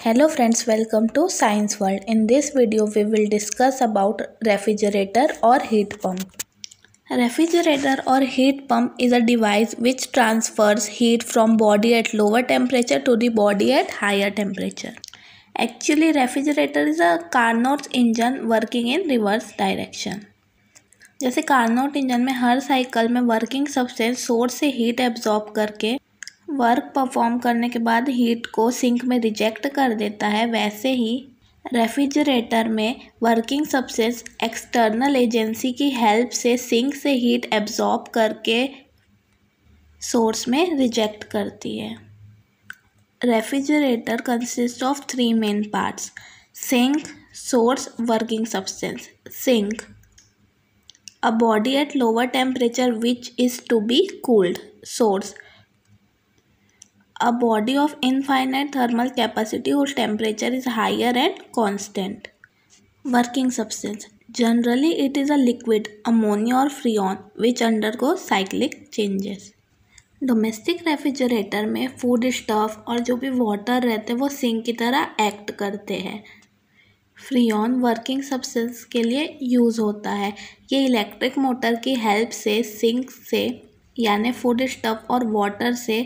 Hello friends, welcome to Science World. In this video we will discuss about refrigerator or heat pump. Refrigerator or heat pump is a device which transfers heat from body at lower temperature to the body at higher temperature. Actually refrigerator is a Carnot engine working in reverse direction. जैसे Carnot engine में हर cycle में working substance source से heat absorb करके work perform करने के बाद heat को sink में रिजेक्ट कर देता है, वैसे ही रेफ्रिजरेटर में वर्किंग सब्सटेंस एक्सटर्नल एजेंसी की हेल्प से सिंक से हीट एब्जॉर्ब करके सोर्स में रिजेक्ट करती है। Refrigerator consist of 3 main parts: sink, source, working substance. Sink, a body at lower temperature which is to be cooled. Source, a body of infinite thermal capacity whose temperature is higher and constant. Working substance, generally it is a liquid, ammonia or freon which undergoes cyclic changes. Domestic refrigerator में food stuff और जो भी water रहते हैं वो sink की तरह act करते हैं। फ्रीऑन वर्किंग सब्सटेंस के लिए यूज़ होता है। ये इलेक्ट्रिक मोटर की हेल्प से सिंक से यानी फूड स्टफ और वाटर से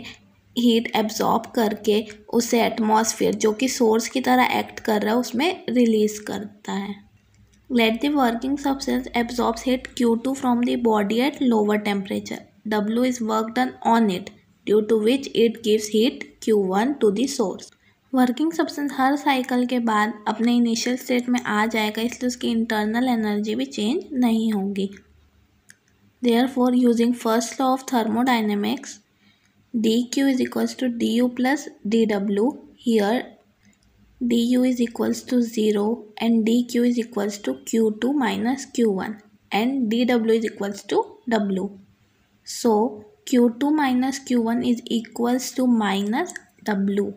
हीट एब्जॉर्ब करके उसे एटमॉस्फेयर जो कि सोर्स की तरह एक्ट कर रहा है उसमें रिलीज करता है। Let the working substance absorbs heat Q2 from the body at lower temperature. W is work done on it due to which it gives heat Q1 to the source. Working substance हर cycle के बाद अपने initial state में आ जाएगा, इसलिए उसकी internal energy भी change नहीं होगी। Therefore using first law of thermodynamics, dq is equals to du plus dw, here du is equals to 0 and dq is equals to q2 minus q1 and dw is equals to w. So q2 minus q1 is equals to minus w.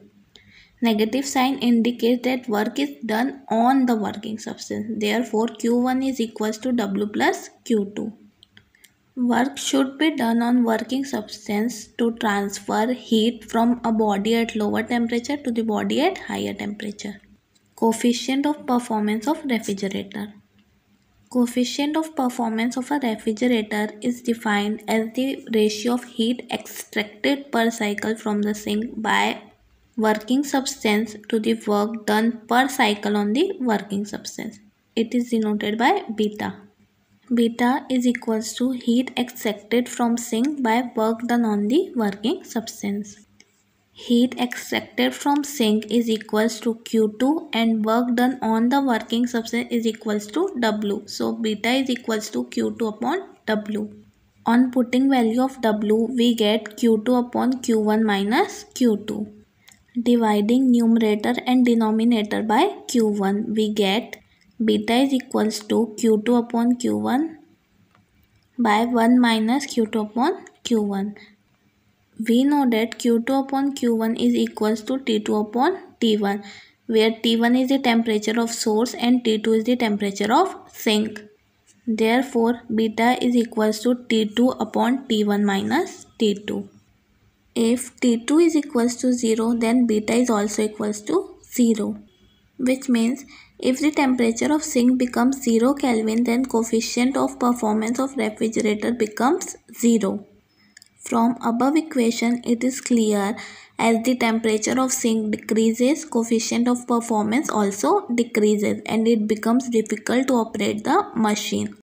Negative sign indicates that work is done on the working substance. Therefore, Q1 is equals to W plus Q2. Work should be done on working substance to transfer heat from a body at lower temperature to the body at higher temperature. Coefficient of performance of refrigerator. Coefficient of performance of a refrigerator is defined as the ratio of heat extracted per cycle from the sink by working substance to the work done per cycle on the working substance. It is denoted by beta. Beta is equals to heat extracted from sink by work done on the working substance. Heat extracted from sink is equals to Q2 and work done on the working substance is equals to W. So beta is equals to Q2 upon W. On putting value of W, we get Q2 upon Q1 minus Q2. Dividing numerator and denominator by Q1, we get beta is equals to Q2 upon Q1 by 1 minus Q2 upon Q1. We know that Q2 upon Q1 is equals to T2 upon T1, where T1 is the temperature of source and T2 is the temperature of sink. Therefore, beta is equals to T2 upon T1 minus T2. If T2 is equals to 0, then beta is also equals to 0, which means if the temperature of sink becomes 0 Kelvin, then coefficient of performance of refrigerator becomes 0. From above equation, it is clear as the temperature of sink decreases, coefficient of performance also decreases and it becomes difficult to operate the machine.